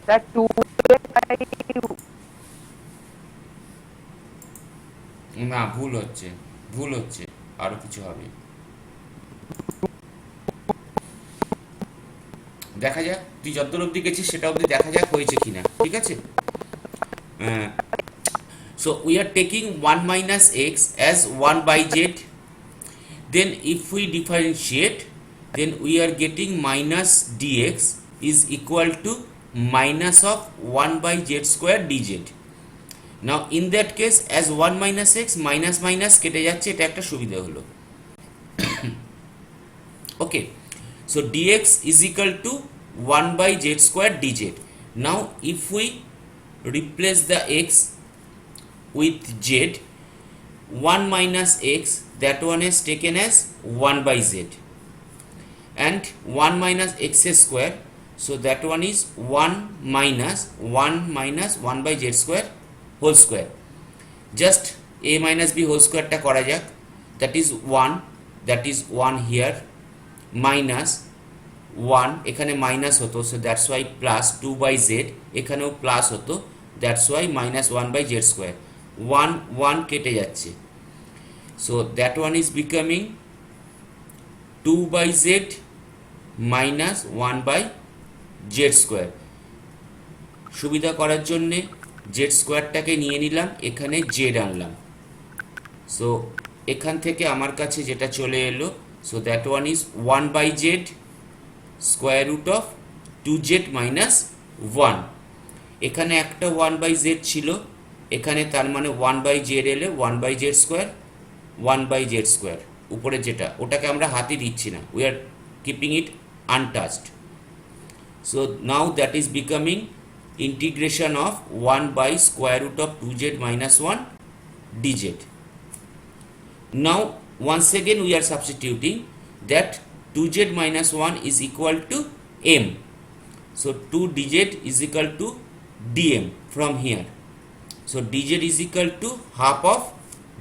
Sir 2a/, না, ভুল হচ্ছে, আরো কিছু হবে। দেখা যাক, তুই যতদূর অবধি গেছিস সেটা অবধি দেখা যাক হয়েছে কিনা, ঠিক আছে? So we are taking 1 minus x as 1 by z, then if we differentiate, then we are getting minus dx is equal to minus of 1 by z square dz. Now in that case, as 1 minus x minus minus কেটে যাচ্ছে, এটা একটা সুবিধা হলো। Okay, so dx is equal to 1 by z square dz. Now if we replace the x with z, 1 minus x, that one is taken as 1 by z, and 1 minus x square, so that one is 1 minus 1 by z square whole square. Just a minus b whole square টা করা যাক, that is 1, that is 1 here, minus 1 এখানে minus হতো, so that's why plus 2 by z, এখানেও plus হতো, that's why minus 1 by z square, 1 1 কেটে যাচ্ছে, so that one is becoming 2 by z minus 1 by z square. সুবিধা করার জন্যে z স্কোয়ারটাকে নিয়ে নিলাম, এখানে z আনলাম, সো এখান থেকে আমার কাছে যেটা চলে এলো, so that one is 1 by z square root of 2z minus 1, এখানে একটা 1 by z ছিল, এখানে তার মানে 1 by z এলে 1 by z square, 1 by z square উপরে যেটা, ওটাকে আমরা হাতে দিচ্ছি না, we are keeping it untouched, so now that is becoming integration of 1 by square root of 2z minus 1 dz. Now once again we are substituting that 2z minus 1 is equal to m, so 2 dz is equal to dm from here, so dz is equal to half of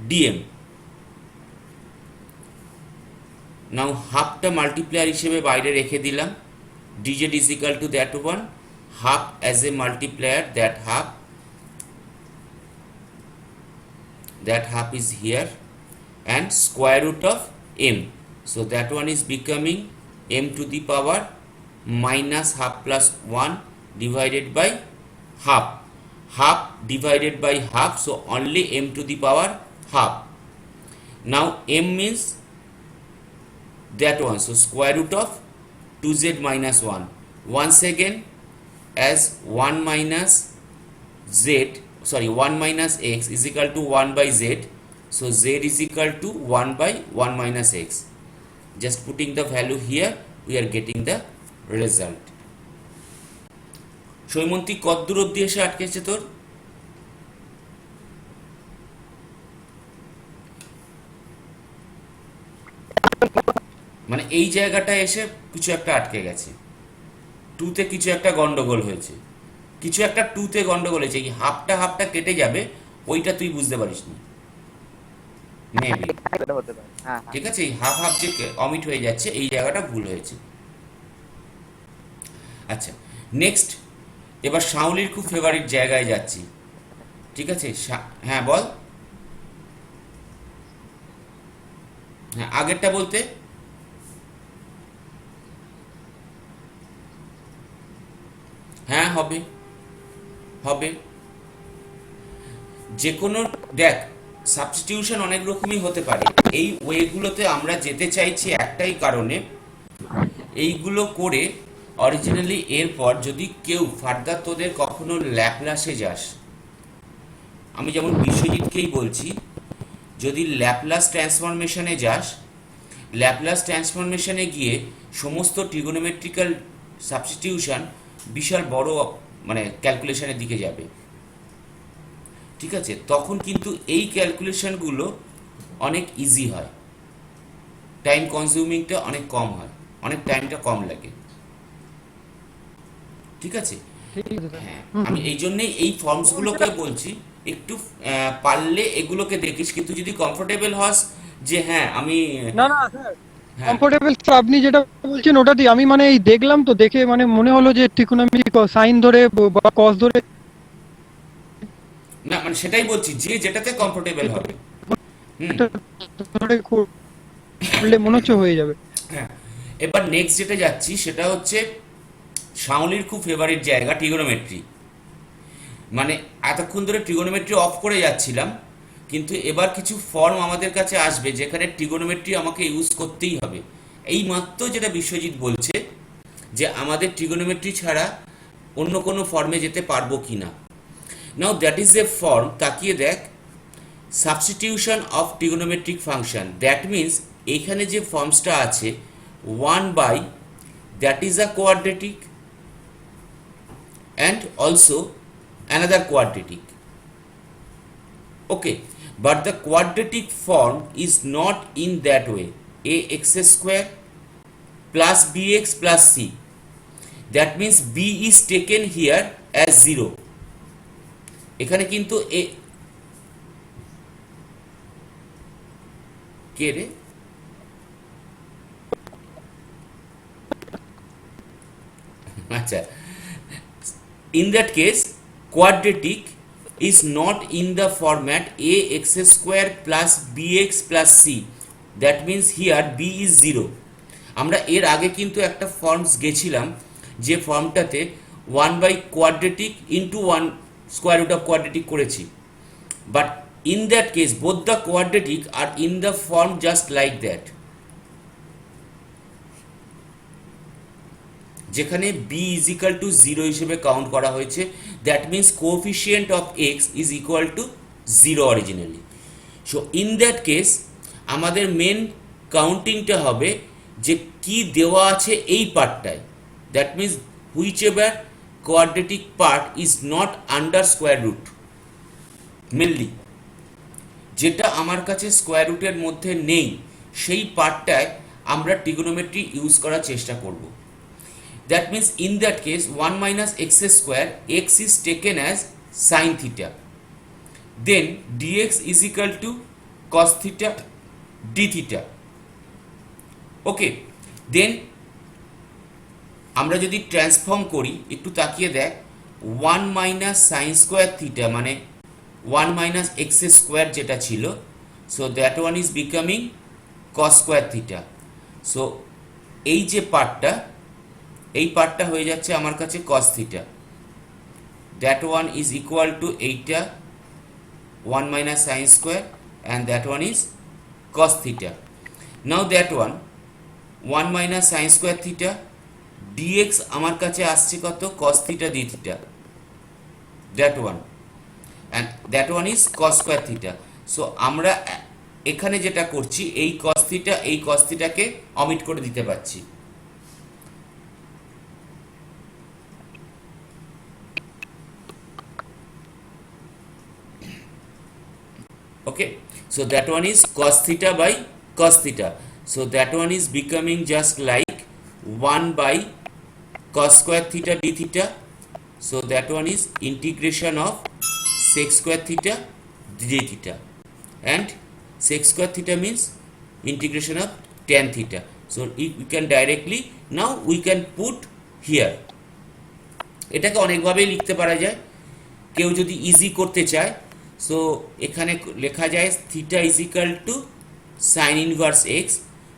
dm. Now half টা multiplier হিসেবে বাইরে রেখে দিলাম, dz is equal to that one, half as a multiplier, that half is here, and square root of m, so that one is becoming m to the power minus half plus 1 divided by half, half divided by half, so only m to the power half. Now m means that one, so square root of 2z minus 1, once again as 1 minus x is equal to 1 by z, so z is equal to 1 by 1 minus x, just putting the value here, we are getting the result. সৈমন্তী কতদূর অবধি এসে আটকেছে তোর? মানে এই জায়গাটায় এসে কিছু একটা আটকে গেছে, টুতে কিছু একটা গন্ডগোল হয়েছে, কিছু একটা টুতে গন্ডগোল হয়েছে, এই হাফটা কেটে যাবে, ওইটা তুই বুঝতে পারিস নি মেবি, এটা হতে পারে। হ্যাঁ হ্যাঁ, ঠিক আছে? এই হাফ যে অমিট হয়ে যাচ্ছে, এই জায়গাটা ভুল হয়েছে। আচ্ছা, নেক্সট এবার শাওলির খুব ফেভারিট জায়গায় যাচ্ছি, ঠিক আছে? হ্যাঁ বল, হ্যাঁ আগেরটা বলতে, হ্যাঁ হবে হবে যে কোনো, দেখ সাবস্টিটিউশন অনেক রকমই হতে পারে, এই ওয়েগুলোতে আমরা যেতে চাইছি একটাই কারণে, এইগুলো করে অরিজিনালি এরপর যদি কেউ ফার্দার তোদের কখনো ল্যাপলাসে যাস, আমি যেমন বিশ্বজিৎকেই বলছি, যদি ল্যাপলাস ট্রান্সফরমেশনে যাস, ল্যাপলাস ট্রান্সফরমেশনে গিয়ে সমস্ত ট্রিগোনোমেট্রিক্যাল সাবস্টিটিউশন বিশাল বড় মানে ক্যালকুলেশনের দিকে যাবে, ঠিক আছে? তখন কিন্তু এই ক্যালকুলেশনগুলো অনেক ইজি হয়, টাইম কনজিউমিংটা অনেক কম হয়, অনেক টাইমটা কম লাগে, ঠিক আছে? হ্যাঁ, আমি এই জন্যই এই ফর্মসগুলোকে বলছি, একটু পারলে এগুলোকে দেখিস, কিন্তু যদি কমফোর্টেবল হস যে হ্যাঁ আমি না না স্যার, হ্যাঁ কমফোর্টেবল আপনি যেটা বলছেন ওটাতে আমি মানে এই দেখলাম তো, দেখে মানে মনে হলো যে ট্রিকোনোমেট্রিক সাইন ধরে বা কস ধরে না মানে সেটাই বলছি, যে যেটাতে কমফোর্টেবল হবে। হুম। এটা ধরে করলে মনে হচ্ছে হয়ে যাবে। হ্যাঁ, এবার নেক্সট যেটা যাচ্ছি সেটা হচ্ছে শাওলির খুব ফেভারিট জায়গা ট্রিগোনোমেট্রি। মানে এতক্ষণ ধরে ট্রিগোনোমেট্রি অফ করে যাচ্ছিলাম, কিন্তু এবার কিছু ফর্ম আমাদের কাছে আসবে যেখানে ট্রিগোনোমেট্রি আমাকে ইউজ করতেই হবে। এই মাত্র যেটা বিশ্বজিৎ বলছে যে আমাদের ট্রিগোনোমেট্রি ছাড়া অন্য কোনো ফর্মে যেতে পারবো কি না। Now that is a form, তাকিয়ে দেখ, substitution of trigonometric function. That means এইখানে যে ফর্মসটা আছে 1 by, that is a quadratic, and also another quadratic. Okay, but the quadratic form is not in that way. Ax square plus bx plus c. That means b is taken here as 0. এখানে কিন্তু এ কে রে, আচ্ছা, in that case quadratic is not in the format ax square plus bx plus c. That means here b is 0. আমরা এর আগে কিন্তু একটা forms গেছিলাম যে ফর্মটাতে 1 by quadratic into 1 square root of quadratic করেছি, but in that case both the quadratic আর in the form just like that, যেখানে b ইজ ইকাল টু 0 হিসেবে কাউন্ট করা হয়েছে। That means coefficient of x is equal to 0 originally. So in that case আমাদের main কাউন্টিংটা হবে যে কি দেওয়া আছে এই পার্টটায়। That means whichever quadratic part is not under square root, mainly যেটা আমার কাছে স্কোয়ার রুটের মধ্যে নেই সেই পার্টটায় আমরা ট্রিগোনোমেট্রি ইউজ করার চেষ্টা করব। That means in that case 1 minus x square, x is taken as sin theta, then dx is equal to cos theta d theta. Okay, then আমরা যদি ট্রান্সফর্ম করি একটু তাকিয়ে দেখ, 1 মাইনাস সাইন স্কোয়ার থিটা মানে 1 মাইনাস এক্স স্কোয়ার যেটা ছিল, so that one is becoming cos square theta. So এই যে পার্টটা, এই পার্টটা হয়ে যাচ্ছে আমার কাছে cos theta. That one is equal two এইটা 1 minus sine square and that one is cos theta. Now that one 1 minus sine square theta dx আমার কাছে আসছে কত, cos theta d theta, that one, and that one is cos square theta. So আমরা এখানে যেটা করছি এই cos theta এই cos theta কে অমিট করে দিতে পারছি। Okay, so that one is cos theta by cos theta, so that one is becoming just like 1 by cos square theta d theta, so that one is integration of sec square theta d theta, and sec square theta means integration of tan theta. So if we can directly now we can put here, এটাকে অনেকভাবেই লিখতে পারা যায়, কেউ যদি easy করতে চায় so এখানে লেখা যায় theta is equal two sign inverse x.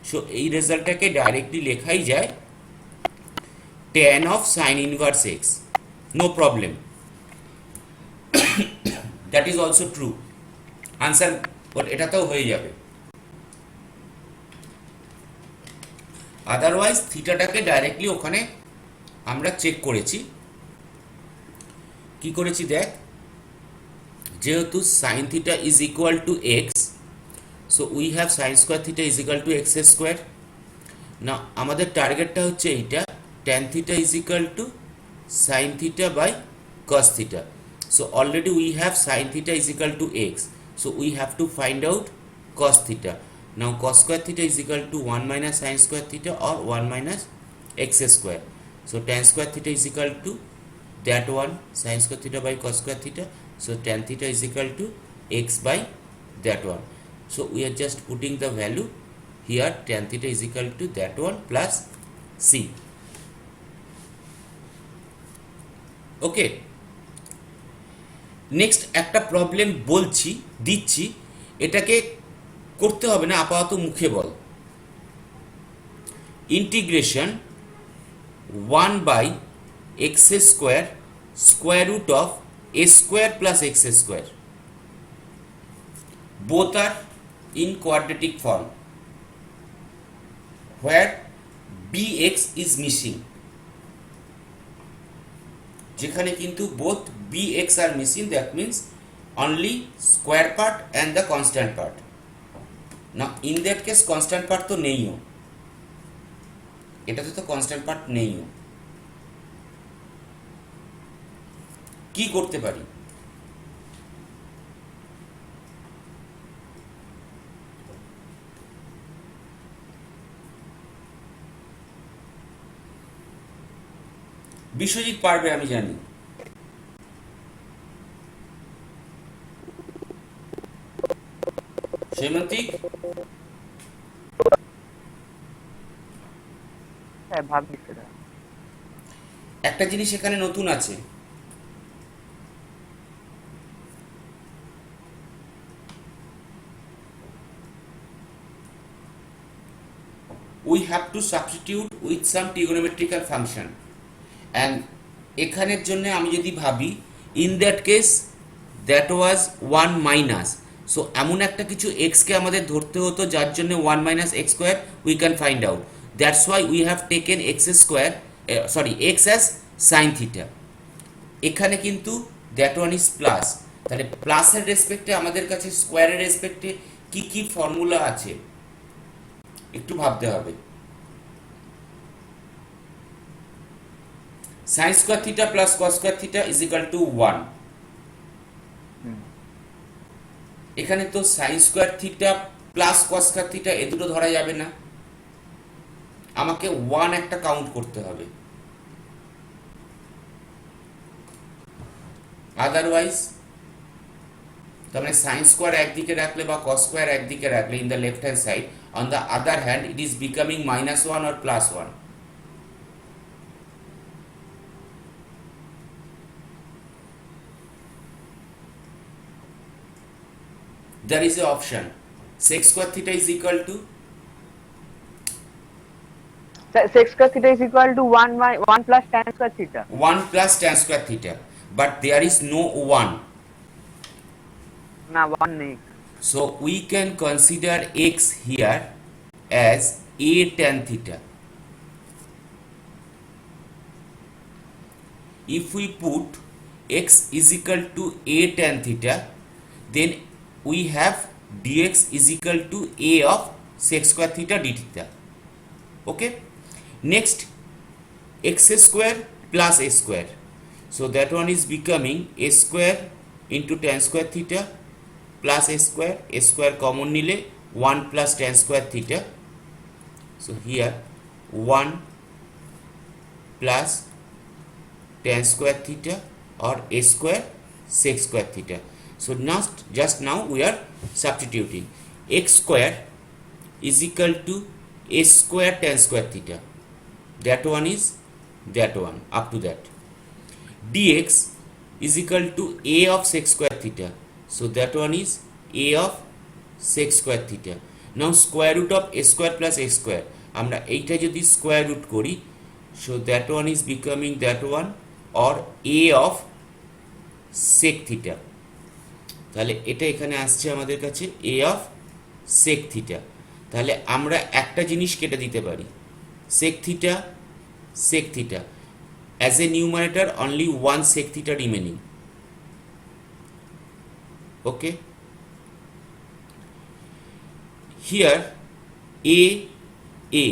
So এই রেজাল্টটাকে ডাইরেক্টলি লেখাই যায় tan of sin inverse x, no problem. That is also true answer, but এটাতেও হয়ে যাবে। আদারওয়াইজ থিটাটাকে ডাইরেক্টলি ওখানে আমরা চেক করেছি, কি করেছি দেখ, যেহেতু sin theta is equal to x, so we have sin square theta is equal to x square. না আমাদের টার্গেটটা হচ্ছে এইটা, tan theta is equal to sin theta by cos theta. So already we have sin theta is equal to x, so we have to find out cos theta. Now cos square theta is equal to 1 minus sin square theta or 1 minus x square. So tan square theta is equal to that one sin square theta by cos square theta, so tan theta is equal to x by that one. So we are just putting the value here tan theta is equal to that one plus c. Okay, next একটা problem বলছি, দিচ্ছি, এটাকে করতে হবে না, আপাতত মুখে বল। Integration 1/x square square root of a square plus x square, both are in quadratic form where bx is missing, যেখানে কিন্তু both bx are missing, that means only square part and the constant part. Now in that case constant part তো নেইও, এটাতে তো constant part নেইও। কি করতে পারি? বিশ্বজিৎ পারবে আমি জানি। সৈমন্তিক? হ্যাঁ ভাবছি সেটা। একটা জিনিস এখানে নতুন আছে, we have to substitute with some trigonometrical function, and এখানের জন্য আমি যদি ভাবি in that case that was 1 minus, so এমন একটা কিছু x কে আমাদের ধরতে হতো যার জন্য 1 minus x square we can find out, that's why we have taken x square x as sin theta. এখানে কিন্তু that one is plus, তাহলে প্লাসের রেসপেক্টে আমাদের কাছে স্কোয়ারের রেসপেক্টে কি কি ফর্মুলা আছে একটু ভাবতে হবে। sin square theta plus cos square theta is equal to 1, এখানে তো sin square theta plus cos square theta এ দুটো ধরা যাবে না, আমাকে 1 একটা কাউন্ট করতে হবে, আদারওয়াইজ তার মানে sin square একদিকে রাখলে বা cos square একদিকে রাখলে in the left hand side, on the other hand it is becoming -1 or +1. There is a option, sec square theta is equal to Sec square theta is equal to 1 plus tan square theta. 1 plus tan square theta, but there is no 1, না 1 নেই। so we can consider x here as a tan theta. If we put x is equal to a tan theta, then we have dx is equal to a of sec square theta d theta. Okay, next x square plus a square, so that one is becoming a square into tan square theta plus a square common nile 1 plus tan square theta, so here 1 plus tan square theta or a square sec square theta. So just now we are substituting x square is equal to a square tan square theta, that one is that one up to that, dx is equal to a of sec square theta, so that one is a of sec square theta. Now square root of a square plus a square, আমরা এইটা যদি square root করি, so that one is becoming that one or a of sec theta, তাহলে এটা এখানে আসছে আমাদের কাছে a of sec theta, তাহলে আমরা একটা জিনিস কেটে দিতে পারি, sec theta as a numerator only 1 sec theta remaining. Okay, here a,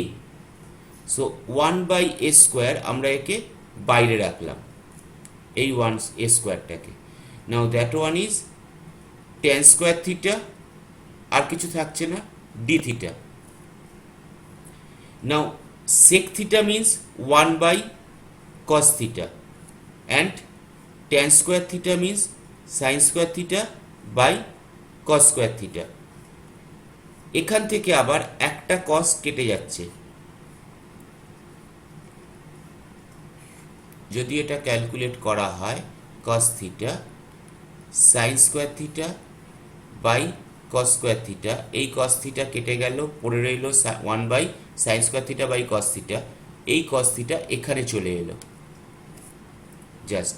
so 1 by a square আমরা একে বাইরে রাখলাম এই 1 a স্কোয়ারটাকে, now that one is tan square theta, আর কিছু থাকছে না d theta. Now sec theta means 1 by cos theta and tan square theta means sin square theta by cos square theta. এখান থেকে আবার একটা কস কেটে যাচ্ছে। যদি এটা ক্যালকুলেট করা হয় cos theta sine square theta by cos square theta, এই কস থিটা কেটে গেল, পড়ে রইল 1 by sine square theta by cos theta. এই কস থিটা এখানে চলে এলো just.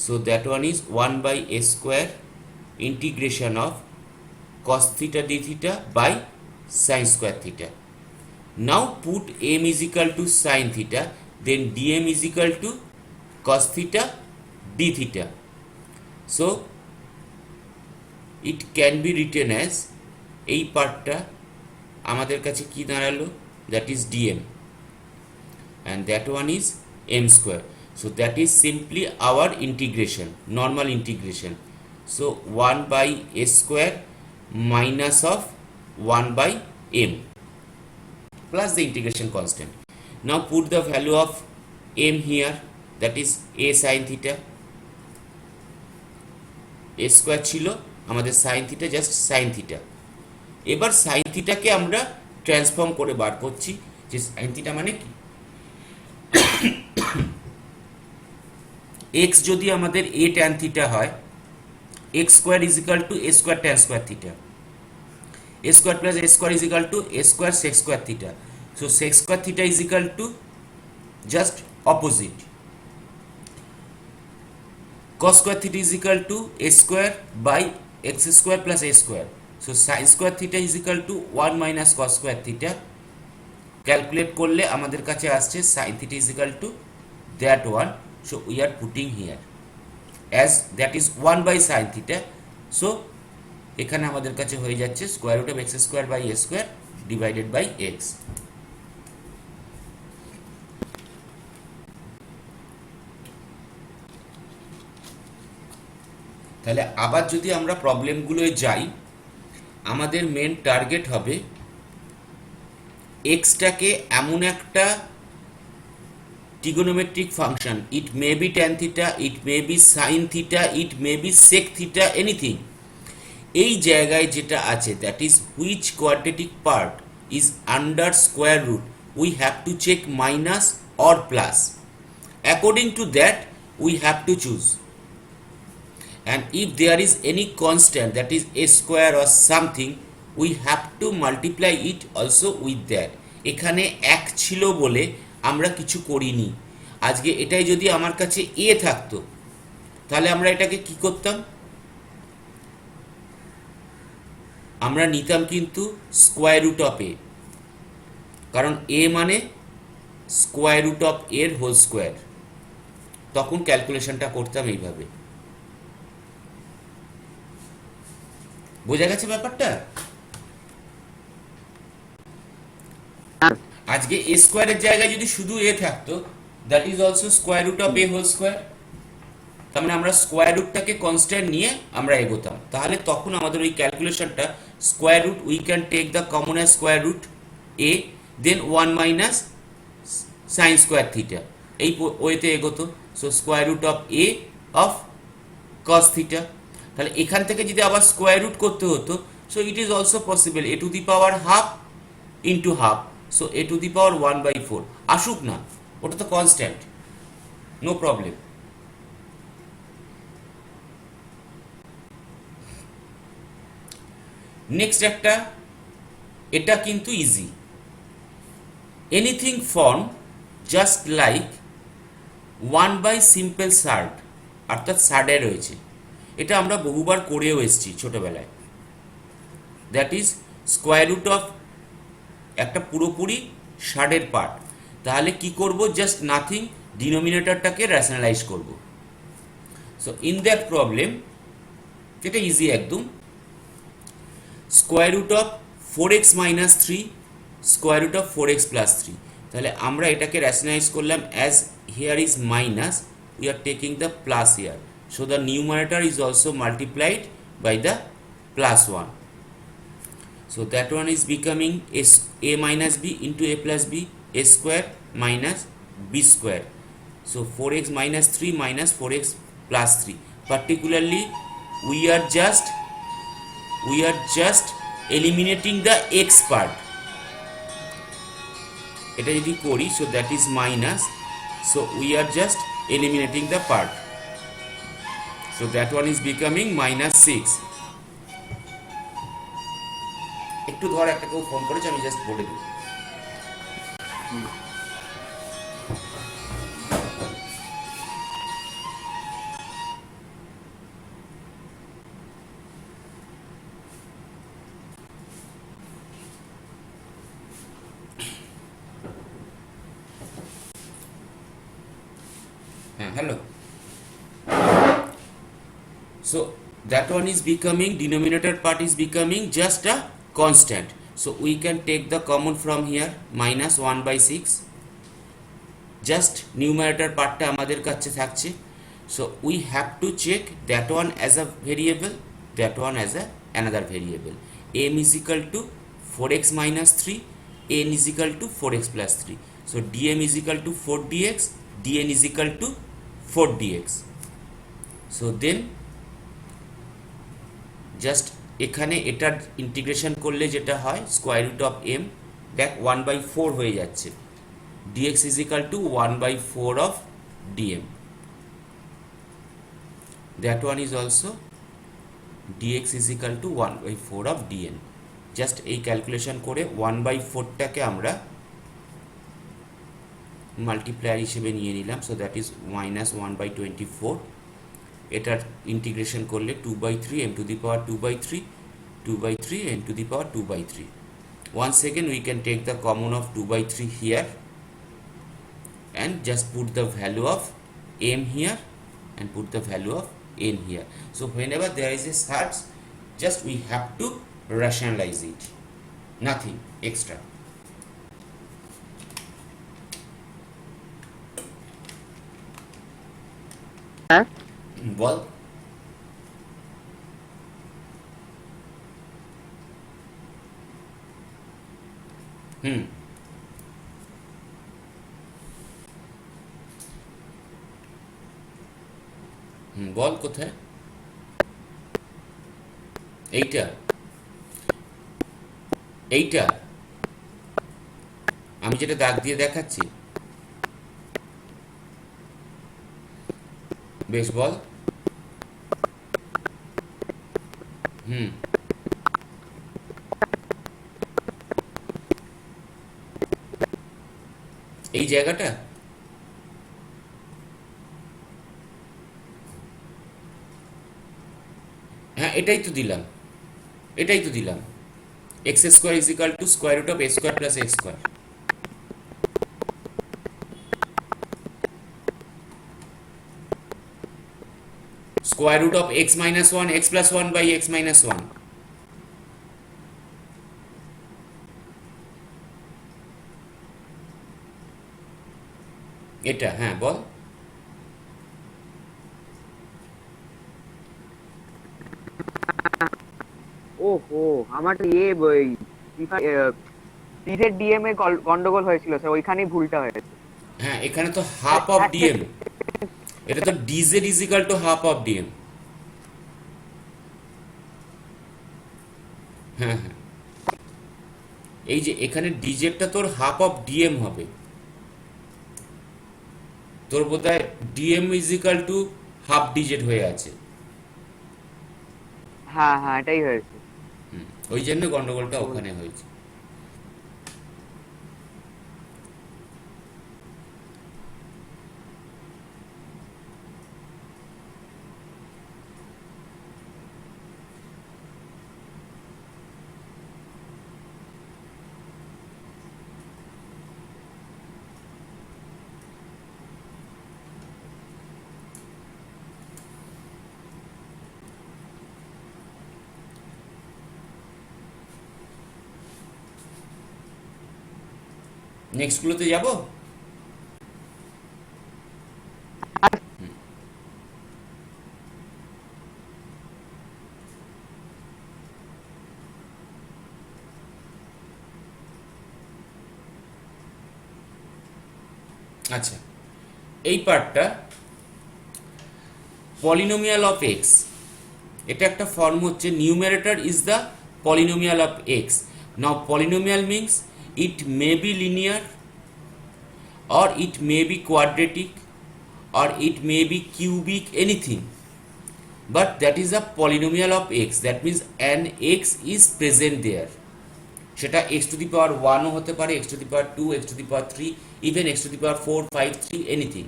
So that one is 1 by A square integration of cos theta d theta by sin square theta. Now put m is equal to sin theta, then dm is equal to cos theta d theta. So it can be written as এই পার্টটা আমাদের কাছে কি দাঁড়ালো, that is dm and that one is m square. So that is simply our integration, normal integration. So 1 by a square minus of 1 by m plus the integration constant. Now put the value of m here, that is a sin theta. a square ছিল আমাদের sin theta, just sin theta. এবার sin theta কে আমরা transform করে বার করছি যে sin theta মানে কি, x যদি আমাদের a tan theta হয়, x square is equal to a square tan square theta, a square plus a square is equal to a square sec square theta. So sec square theta is equal to just opposite, cos square theta is equal to a square by x square plus a square. So sin square theta is equal to 1 minus cos square theta. Calculate করলে আমাদের কাছে আসছে sin theta is equal to that one. So we are putting here as that is 1 by sin theta. So এখানে আমাদের কাছে হয়ে যাচ্ছে square root of X square by A square divided by X. তাহলে আবার যদি আমরা প্রবলেমগুলোয় যাই, আমাদের মেন টার্গেট হবে এক্সটাকে এমন একটা trigonometric function, it may be tan theta, it may be sin theta, it may be sec theta, anything, এই জায়গায় যেটা আছে that is which quadratic part is under square root, we have to check minus or plus. According to that we have to choose, and if there is any constant that is a square or something, we have to multiply it also with that. এখানে এক ছিল বলে আমরা কিছু করিনি। আজকে এটাই যদি আমার কাছে a থাকতো তাহলে আমরা এটাকে কি করতাম, আমরা নিতাম কিন্তু স্কোয়ার রুট অফ এ, কারণ a মানে স্কোয়ার রুট অফ এর হোল স্কোয়ার। তখন ক্যালকুলেশনটা করতাম এইভাবে। বোঝা গেছে ব্যাপারটা? আজকে a স্কোয়ারের জায়গায় যদি শুধু a থাকতো, that is also square root of a whole square, তার মানে আমরা স্কোয়ার রুটটাকে কনস্ট্যান্ট নিয়ে আমরা এগোতাম। তাহলে তখন আমাদের ওই ক্যালকুলেশনটা square root, we can take the common as square root a, then 1 minus sine square theta, এই ওয়েতে এগোতো। So square root of a of cos theta. তাহলে এখান থেকে যদি আবার স্কোয়ার রুট করতে হতো, so it is also possible a to the power half into half, so a to the power 1/4 আসুক না, ওটা তো কনস্ট্যান্ট, নো প্রবলেম। নেক্সট একটা, এটা কিন্তু easy, anything form just like 1 by simple surd, অর্থাৎ সার্ডে রয়েছে, এটা আমরা বহুবার করেও এসেছি ছোটবেলায়। That is square root of একটা পুরোপুরি সার্ডের পার্ট। তাহলে কি করব, জাস্ট নাথিং, ডিনোমিনেটরটাকে র্যাশনালাইজ করব। সো ইন দ্যাট প্রবলেম, এটা ইজি একদম, square root of 4x minus 3 square root of 4x plus 3। তাহলে আমরা এটাকে র্যাশনালাইজ করলাম as here is minus, we are taking the plus here, so the numerator is also multiplied by the plus 1. So that one is becoming a minus b into a plus b, a square minus b square. So 4x minus 3 minus 4x plus 3. Particularly we are just eliminating the x part, এটা যদি করি, so that is minus, so we are just eliminating the part, so that one is becoming minus 6. একটু ধর, একটা কেউ phone করেছে, আমি just বলে দিই। Hello. So that one is becoming, denominator part is becoming just a constant, so we can take the common from here, minus 1 by 6, just numerator part টা আমাদের কাছে থাকছে, so we have to check that one as a variable, that one as a another variable. M is equal to 4x minus 3, n is equal to 4x plus 3, so dm is equal to 4 dx, dn is equal to 4 dx. So then just এখানে এটার integration করলে যেটা হয়, square root of M, দেখ 1/4 হয়ে যাচ্ছে, dx is equal two 1/4 of dm, that one is also dx is equal two 1/4 of dn. Just এই calculation করে 1/4টাকে আমরা মাল্টিপ্লায়ার হিসেবে নিয়ে নিলাম, সো দ্যাট ইজ মাইনাস 1/24, এটার ইন্টিগ্রেশন করলে 2/3 m to the power 2/3, 2/3 n to the power 2/3. Once again we can take the common of 2/3 here and just put the value of m here and put the value of n here. So whenever there is a surge, just we have to rationalize it, nothing extra. বল। বল কোথায়? এইটা এইটা আমি যেটা দাগ দিয়ে দেখাচ্ছি, বেশ বল। এই জায়গাটা হ্যাঁ, এটাই তো দিলাম, এটাই তো দিলাম, X square is equal to square root of X square plus X square, square root of x minus 1, x plus 1 by x minus 1. এটা হ্যাঁ বল। ওহো, আমার তো ডিজেড ডিএম এ গন্ডগোল হয়েছিল স্যার, ওইখানেই ভুলটা হয়েছে। হ্যাঁ, এখানে তো হাফ অফ ডিএম, এটা তো DZ is equal to half of DM. হ্যাঁ হ্যাঁ, এই যে এখানে ডিজেডটা তোর হাফ অফ ডিএম হবে, তোর বোধহয় DM is equal to half DZ হয়ে আছে। হ্যাঁ হ্যাঁ, এটাই হয়েছে। ওই জন্য গন্ডগোলটা ওখানে হয়েছে। নেক্সট গুলোতে যাব। আচ্ছা, এই পার্টটা পলিনোমিয়াল অফ এক্স, এটা একটা ফর্ম হচ্ছে numerator is the polynomial of x. Now polynomial means it may be linear, or it may be quadratic, or it may be cubic, anything, but that is a polynomial of x. That means an x is present there. সেটা x to the power 1 ও হতে পারে, x to the power 2, x to the power 3, even x to the power 4, 5, 3, anything.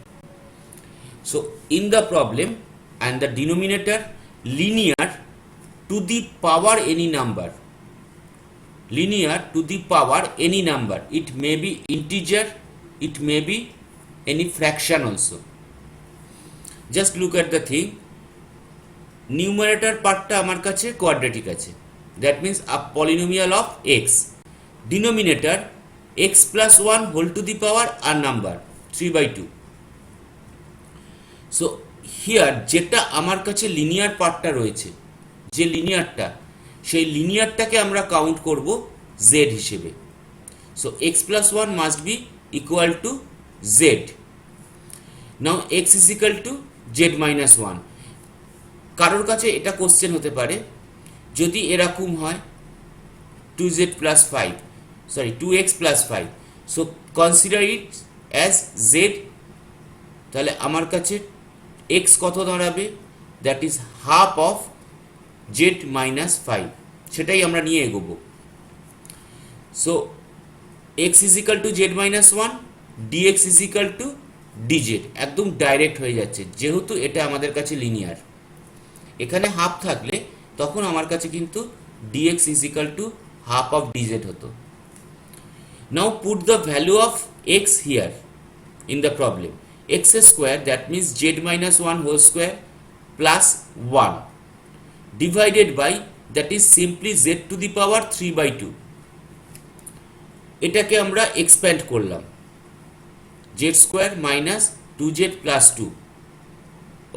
So in the problem, and the denominator linear to the power any number, linear to the power any number, it may be integer, it may be any fraction also. Just look at the thing, numerator পার্টটা আমার কাছে quadratic আছে, that means a polynomial of x, denominator x plus 1 whole to the power a number 3/2. So here যেটা আমার কাছে linear পার্টটা রয়েছে, যে লিনিয়ারটা, সেই লিনিয়ারটাকে আমরা কাউন্ট করব z হিসেবে. So x plus 1 must be equal to z. Now x is equal to z minus 1. কারোর কাছে এটা কোশ্চেন হতে পারে, যদি এরকম হয় 2z plus 5, sorry 2x plus 5, so consider it as z, তাহলে আমার কাছে x কত দাঁড়াবে, that is half of z minus 5, সেটাই আমরা নিয়ে এগোবো. So x is equal to z minus 1, dx is equal to dz, একদম ডাইরেক্ট হয়ে যাচ্ছে, যেহেতু এটা আমাদের কাছে লিনিয়ার. এখানে হাফ থাকলে তখন আমার কাছে কিন্তু dx is equal to half of dz হতো. Now put the value of x here in the problem. X square, that means z minus 1 whole square plus 1 divided by, that is simply z to the power 3/2. এটাকে আমরা expand করলাম, z square minus 2z plus 2.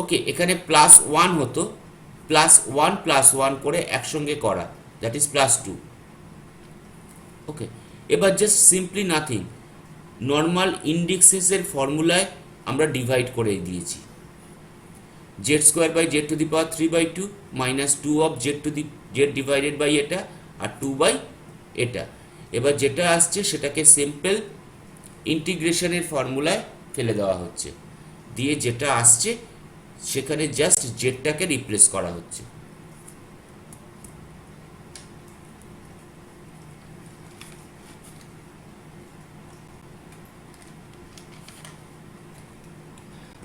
ওকে, এখানে plus 1 হতো, plus 1 plus 1 করে একসঙ্গে করা, that is plus 2. Okay, এবার just simply nothing, normal ইন্ডেক্সেসের ফর্মুলায় আমরা ডিভাইড করে দিয়েছি, z square by z to the power 3/2 minus 2 of z to the z divided by এটা, আর 2 বাই এটা. এবার যেটা আসছে সেটাকে সিম্পল ইন্টিগ্রেশনের ফর্মুলায় ফেলে দেওয়া হচ্ছে, দিয়ে যেটা আসছে সেখানে জাস্ট জেডটাকে রিপ্লেস করা হচ্ছে.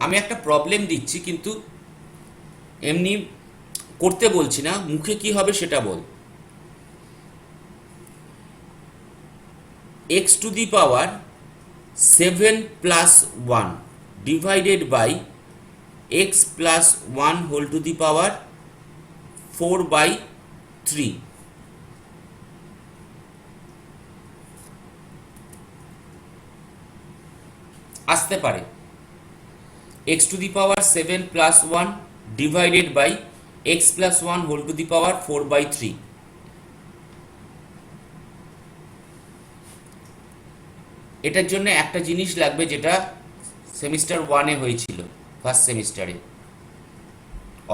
আমি একটা প্রবলেম দিচ্ছি, কিন্তু এমনি করতে বলছি না, মুখে কি হবে সেটা বল. x to the power 7 plus 1 divided by x plus 1 whole to the power 4/3. আসতে পারে x to the power 7 plus 1 divided by x plus 1 whole to the power 4/3. এটার জন্য একটা জিনিস লাগবে যেটা সেমিস্টার 1 এ হয়েছিল, ফার্স্ট সেমিস্টারে,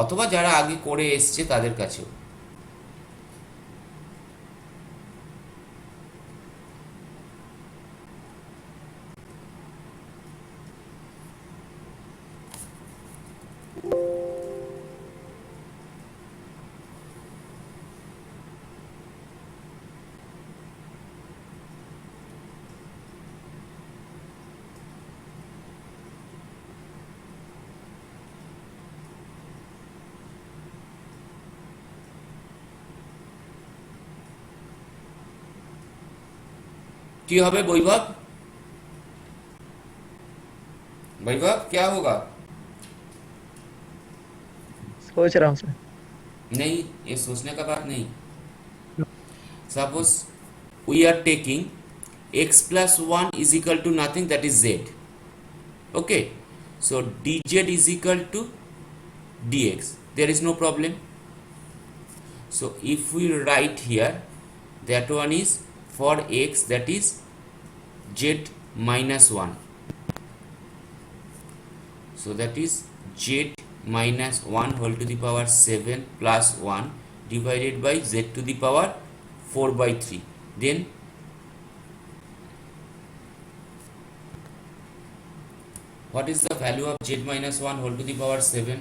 অথবা যারা আগে করে এসছে তাদের কাছেও. কি হবে বৈভব? वैभव क्या होगा? सोच रहा हूँ सर. नहीं, ये सोचने का बात नहीं. Suppose we are taking x plus 1 is equal to nothing, that is z. Okay, so dz is equal to dx, there is no problem. So if we write here, that one is for x, that is z minus 1. So that is z minus 1 whole to the power 7 plus 1 divided by z to the power 4/3. Then what is the value of z minus 1 whole to the power 7?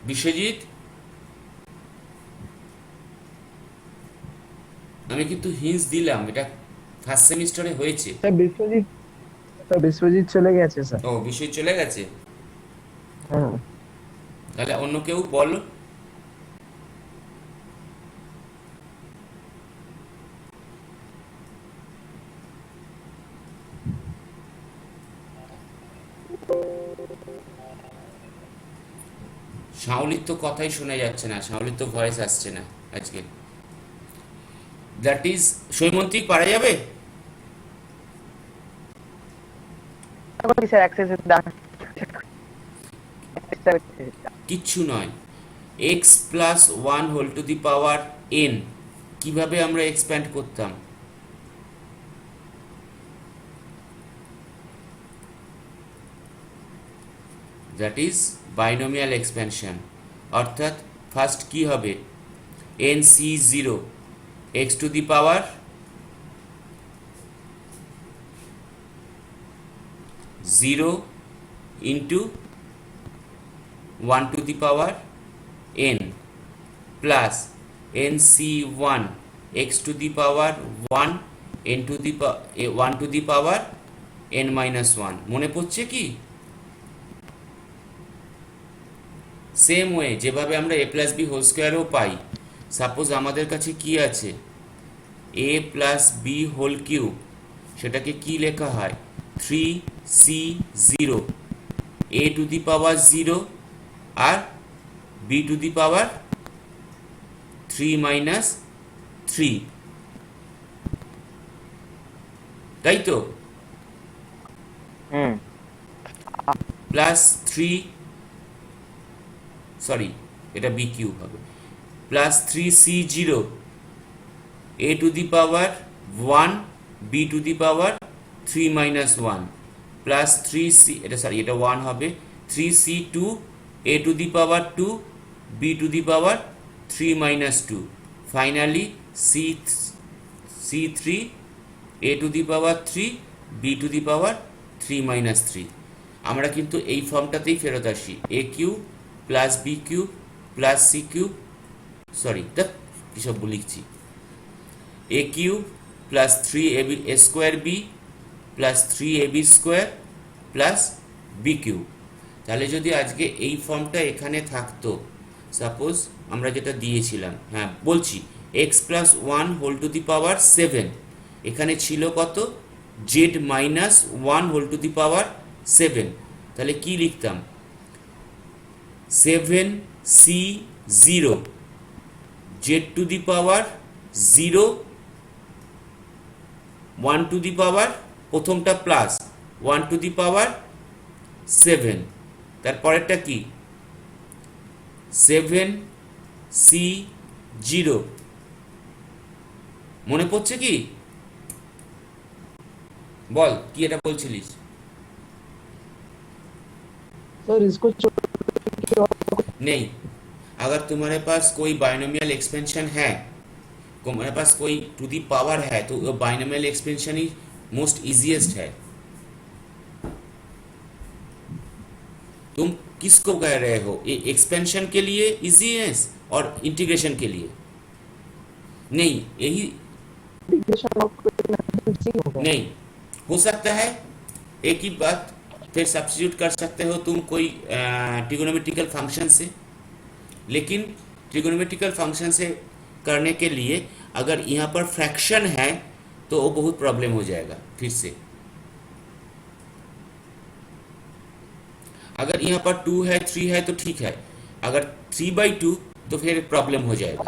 Biswajit, আমি কিন্তু hints দিলাম, এটা first সেমিস্টারে হয়েছে। বিশ্বজিৎ চলে গেছে sir. ও, বিশ্বজিৎ চলে গেছে, হ্যাঁ তাহলে অন্য কেউ বলো। শাওলির তো কথাই শোনা যাচ্ছে না, শাওলির তো ভয়েস আসছে না আজকে। দ্যাট ইজ সৈমন্তিক, পারা যাবে? স্যার অ্যাক্সেস দান কিচ্ছু নয়, X plus 1 whole to the power n কিভাবে আমরা এক্সপ্যান্ড করতাম? That is binomial expansion. অর্থাৎ ফার্স্ট কি হবে, nc0 x to the power 0 into 1 to the power n plus nc1 x to the power 1 n to the 1 to the power n minus 1। মনে পড়ছে কি? Same way যেভাবে আমরা a plus B whole স্কোয়ারও পাই, suppose আমাদের কাছে কি আছে, a plus B whole cube, সেটাকে কি লেখা হয়, 3c0 a to the power 0 আর b to the power 3 minus 3, তাই তো? প্লাস 3, সরি এটা বি কিউব হবে, plus 3c0 a to the power 1 b to the power 3 minus 1 plus 3c, এটা সরি এটা 1 হবে, 3c2 a to the power 2 b to the power 3 minus 2, finally c3 a to the power 3 b to the power 3 minus 3। আমরা কিন্তু এই ফর্মটাতেই ফেরত আসি, a cube plus B cube plus C cube, sorry কিসব লিখছি, a cube plus 3ab a square B plus 3ab square plus B cube. তাহলে যদি আজকে এই ফর্মটা এখানে থাকতো, সাপোজ আমরা যেটা দিয়েছিলাম, হ্যাঁ বলছি, X plus 1 whole to the power 7, এখানে ছিল কত, Z minus 1 whole to the power 7, তাহলে কি লিখতাম, 7c0 Z to the power 0 1 to the power, প্রথমটা প্লাস 1 টু দি পাওয়ার 7, তারপরেরটা কি, 7c0, মনে পড়ছে কি? বল কি এটা বলছিলিস? सर इसको नहीं, अगर तुम्हारे पास कोई बाइनोमियल एक्सपेंशन है, तुम्हारे पास कोई टू दी पावर है, तो बाइनोमियल एक्सपेंशन ही मोस्ट इजीएस्ट है। तुम किसको कह रहे हो, ये एक्सपेंशन के लिए इजी है और इंटीग्रेशन के लिए नहीं? यही नहीं हो सकता है, एक ही बात फिर सब्स्टिट्यूट कर सकते हो तुम कोई ट्रिगोनोमेट्रिकल फंक्शन से, लेकिन ट्रिगोनोमेट्रिकल फंक्शन से करने के लिए अगर यहाँ पर फ्रैक्शन है तो वो बहुत प्रॉब्लम हो जाएगा। फिर से अगर यहाँ पर 2 है 3 है तो ठीक है, अगर 3/2 तो फिर प्रॉब्लम हो जाएगा।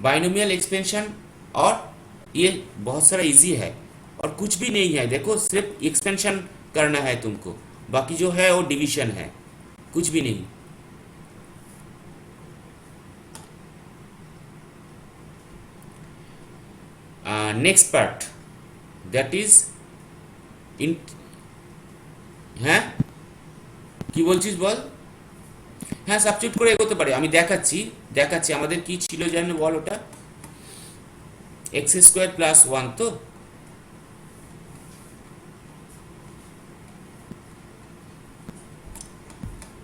बाइनोमियल एक्सपेंशन और ये बहुत सारा इजी है और कुछ भी नहीं है, देखो सिर्फ एक्सपेंशन करना है तुमको, बाकी जो है वो डिवीजन है, कुछ भी नहीं। नेक्स्ट पार्ट, दैट इज হ্যাঁ কি বলছিস বল। হ্যাঁ সাবস্টিটিউট করে এগোতে পারি, আমি দেখাচ্ছি আমাদের কি ছিল জানো বল, ওটা এক্স স্কোয়ার প্লাস ওয়ান তো,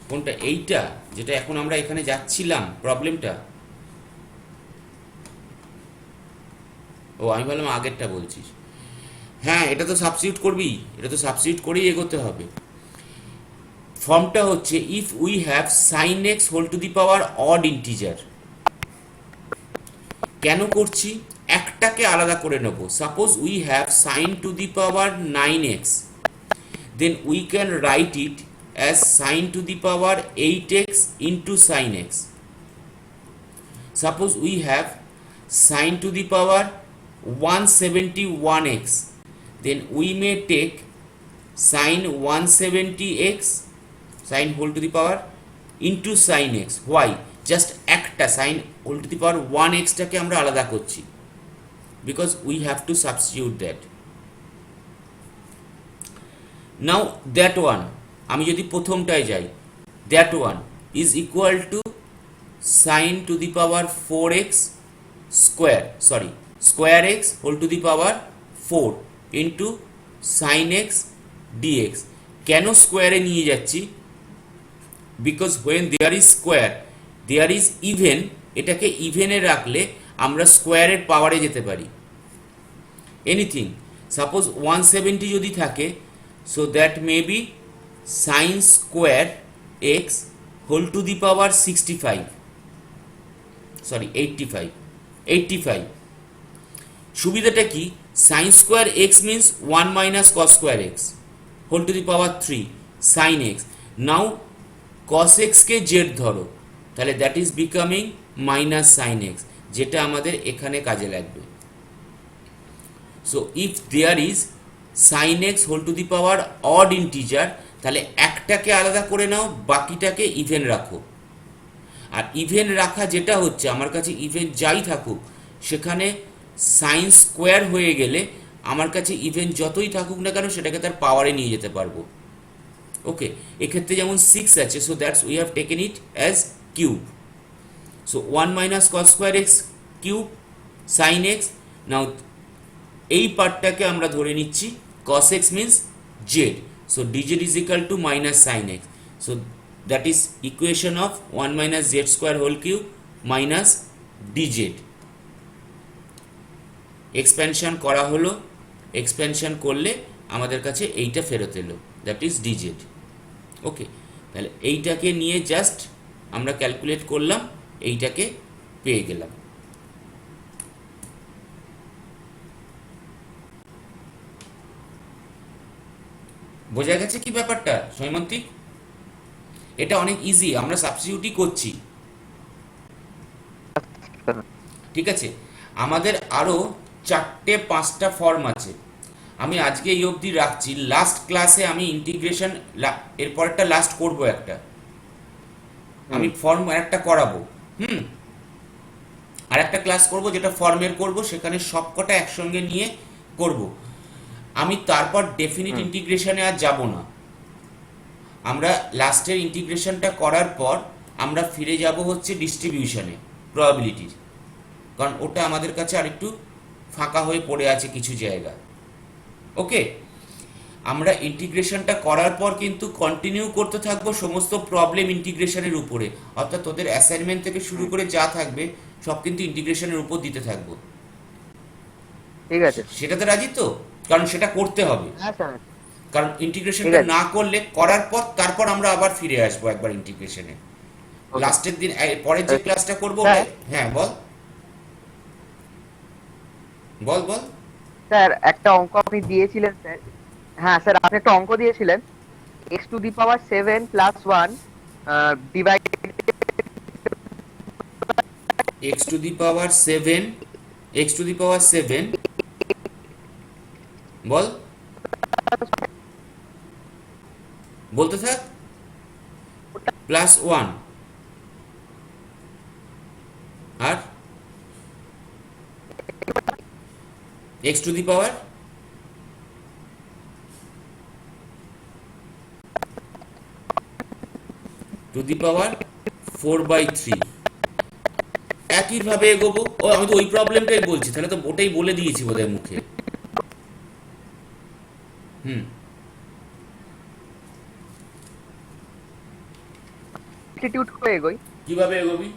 কোনটা এইটা যেটা এখন আমরা এখানে যাচ্ছিলাম প্রবলেমটা, ও আমি ভাবলাম আগেরটা বলছিস। হ্যাঁ এটা তো সাবস্টিটিউট করবি, এটা তো সাবস্টিটিউট করেই এগোতে হবে। ফর্মটা হচ্ছে if we have sine X whole to the power odd integer. কেন করছি, একটাকে আলাদা করে নেব। Suppose we have sine to the power 9x, then we can write it as sin to the power 8x into sin x. Suppose we have sin to the power 171x, then we may take sin 170x sin whole to the power into sin x. Why? Just একটা sin whole to the power 1x টাকে আমরা আলাদা করছি, because we have to substitute that. Now that one, আমি যদি প্রথমটায় যাই, that one is equal to sin to the power 4x square x whole to the power 4 into sin x dx. কেন স্কোয়ারে নিয়ে যাচ্ছি, because when there is square there is even, এটাকে ইভেনে রাখলে আমরা স্কোয়ারের পাওয়ারে যেতে পারি। এনিথিং সাপোজ 170 যদি থাকে, so that may be sin square x whole to the power 85। সুবিধাটা কি, sin square x means 1 minus cos square x whole to the power 3 sin x. Now cos x K z ধরো, তাহলে that is becoming minus sin x, যেটা আমাদের এখানে কাজে লাগবে। So if there is sin x whole to the power odd integer, তাহলে একটাকে আলাদা করে নাও, বাকিটাকে ইভেন রাখো। আর ইভেন রাখা যেটা হচ্ছে, আমার কাছে ইভেন যাই থাকুক সেখানে সাইন স্কোয়ার হয়ে গেলে আমার কাছে ইভেন যতই থাকুক না কেন সেটাকে তার পাওয়ারে নিয়ে যেতে পারবো। ওকে, এক্ষেত্রে যেমন 6 আছে, so that's we have taken it as cube. So 1 minus cos square X cube sine X. Now এই পার্টটাকে আমরা ধরে নিচ্ছি cos x means z, so dz is equal to minus sin x, so that is equation of 1 minus z square whole cube minus dz. Expansion করা হলো, expansion করলে আমাদের কাছে এইটা ফেরত এলো, দ্যাট ইজ dz। ওকে, তাহলে এইটাকে নিয়ে জাস্ট আমরা ক্যালকুলেট করলাম, এইটাকে পেয়ে গেলাম। বোঝা গেছে কি ব্যাপারটা সৈমন্তিক? এটা অনেক ইজি, আমরা সাবস্টিটিউটই করছি। ঠিক আছে, আমাদের আরো 4-5টা ফর্ম আছে, আমি আজকে এই অবধি রাখছি। লাস্ট ক্লাসে আমি ইন্টিগ্রেশন, এরপরটা লাস্ট করব একটা, আমি ফর্ম একটা করাবো। আর একটা ক্লাস করব যেটা ফর্মের করব, সেখানে সবকটা একসঙ্গে নিয়ে করব। আমি তারপর ডেফিনিট ইন্টিগ্রেশনে আর যাব না, আমরা লাস্টের ইন্টিগ্রেশনটা করার পর আমরা ফিরে যাব হচ্ছে ডিস্ট্রিবিউশনে প্রবাবিলিটির, কারণ ওটা আমাদের কাছে আরেকটু ফাঁকা হয়ে পড়ে আছে কিছু জায়গা। ওকে, আমরা ইন্টিগ্রেশনটা করার পর কিন্তু কন্টিনিউ করতে থাকবো সমস্ত প্রবলেম ইন্টিগ্রেশনের উপরে, অর্থাৎ তোদের অ্যাসাইনমেন্ট থেকে শুরু করে যা থাকবে সব কিন্তু ইন্টিগ্রেশনের উপর দিতে থাকবো। ঠিক আছে, সেটাতে রাজি তো? কারণ সেটা করতে হবে, হ্যাঁ স্যার। কারণ ইন্টিগ্রেশনটা না করলে, করার পর তারপর আমরা আবার ফিরে আসবো একবার ইন্টিগ্রেশনে লাস্টের দিন, পরের যে ক্লাসটা করবো। হ্যাঁ বল বল বল। স্যার একটা অঙ্ক আপনি দিয়েছিলেন স্যার, হ্যাঁ স্যার আপনি একটা অঙ্ক দিয়েছিলেন x to the power 7 plus 1 divided x to the power 7, x to the power 7 বল, বলতে থাক, প্লাস 1 আর x to the power to the power 4/3। একইভাবে এগোবো। ও আমি তো ওই প্রবলেমটাই বলছি, তাহলে তো ওটাই বলে দিয়েছি বোধহয় মুখে। হুম, সাবস্টিটিউট করে এগোই কিভাবে এগোবি?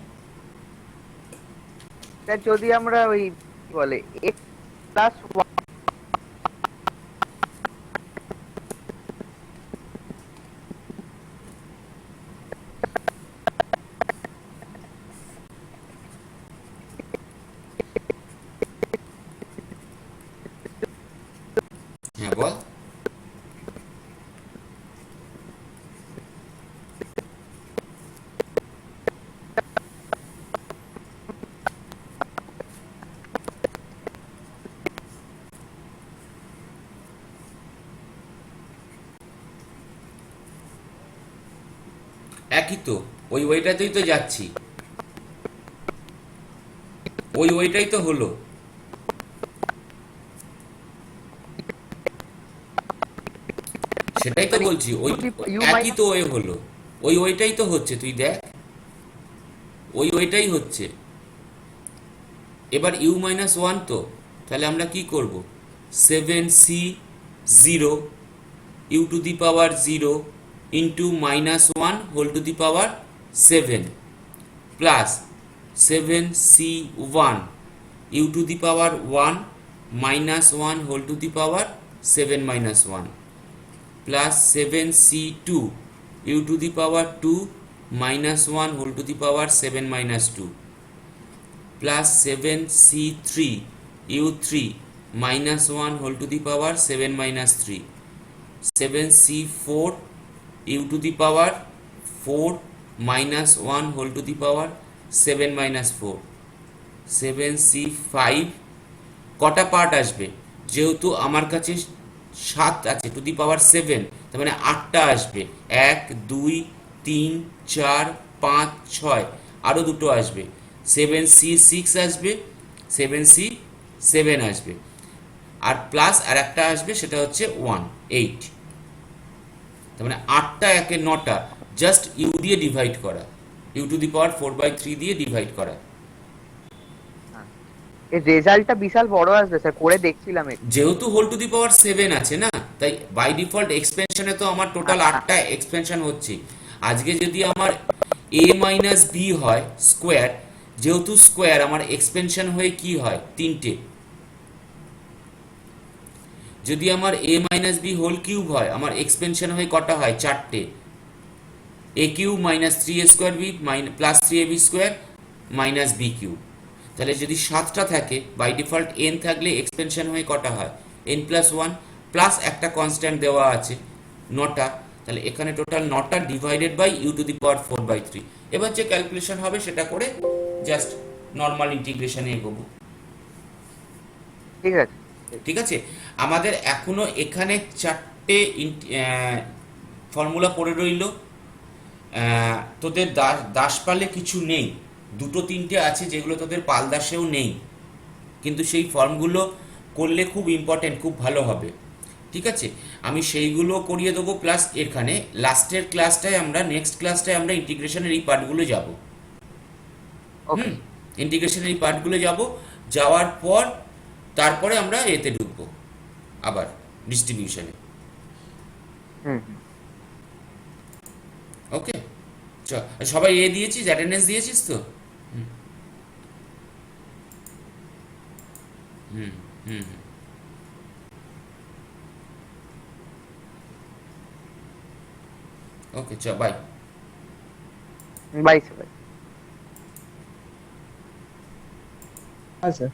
স্যার। যদি আমরা ওই কি বলে x প্লাস হ্যাঁ বল। একই তো, ওই ওইটাতেই তো যাচ্ছি, ওই ওইটাই তো হলো। সেটাই তো বলছি, ওই একই তো ওই হলো, ওই ওইটাই তো হচ্ছে, তুই দেখ ওই ওইটাই হচ্ছে। এবার ইউ মাইনাস ওয়ান তো, তাহলে আমরা কি করব? 7c0 U to the power 0 into minus one whole to the power 7 plus 7c1 U to the power 1 minus one whole to the power 7 minus one plus 7c2 U to the power 2 minus one whole to the power 7 minus 2 plus 7c3 u3 minus 1 whole to the power 7 minus 3 7c4 u to the power 4 minus 1 whole to the power 7 minus 4 7c5 কটা part আসবে? যেহেতু আমার কাছে 7 আছে two the power 7, তার মানে 8টা আসবে। 1 2 3 4 5 6, আরও দুটো আসবে। 7c6 আসবে, 7c7 আসবে, আর প্লাস আর একটা আসবে, সেটা হচ্ছে 1 8। তার মানে 8টা একে 9টা, জাস্ট ইউ দিয়ে ডিভাইড করা, ইউ টু দি পাওয়ার 4/3 দিয়ে ডিভাইড করা। এর রেজাল্টটা বিশাল বড় আসবে স্যার, করে দেখছিলাম একটু। যেহেতু হোল টু দি পাওয়ার 7 আছে না, তাই বাই ডিফল্ট এক্সপেনশনে তো আমার টোটাল 8টা এক্সপেনশন হচ্ছে। আজকে যদি আমার a মাইনাস বি হয় স্কোয়ার, যেহেতু স্কোয়ার আমার এক্সপেনশন হয়ে কি হয়? 3টে। যদি আমার a minus B whole cube হয়, আমার এক্সপেনশন হয়ে কটা হয়? 4টে। a cube minus 3a square B plus 3ab square minus B cube. তাহলে যদি 7টা থাকে, বাই ডিফল্ট n থাকলে এক্সপেনশন হয়ে কটা হয়? n প্লাস 1 প্লাস একটা কনস্ট্যান্ট দেওয়া আছে 9টা। তাহলে এখানে টোটাল 9টা divided by you to the power 4/3। এবার যে ক্যালকুলেশন হবে সেটা করে জাস্ট নর্মাল ইন্টিগ্রেশনে এগোবো। ঠিক আছে। ঠিক আছে, আমাদের এখনো এখানে 4টে ফর্মুলা পড়ে রইল। তোদের দাসপালে কিছু নেই, 2-3টে আছে যেগুলো তোদের পালদাসেও নেই, কিন্তু সেই ফর্মগুলো করলে খুব ইম্পর্টেন্ট, খুব ভালো হবে। ঠিক আছে, আমি সেইগুলো করিয়ে দেবো। প্লাস এখানে লাস্টের ক্লাসটায় আমরা, নেক্সট ক্লাসটায় আমরা ইন্টিগ্রেশনের এই পার্টগুলো যাব। ওকে। ইন্টিগ্রেশনের এই পার্টগুলো যাব, যাওয়ার পর তারপরে আমরা এতে ঢুকবো আবার ডিস্ট্রিবিউশনে। হুম। ওকে, চল। সবাই এ দিয়েছিস, অ্যাটেন্ডেন্স দিয়েছিস তো? হুম হুম হুম। ওকে, চল, বাই। Bye sir. হ্যাঁ স্যার।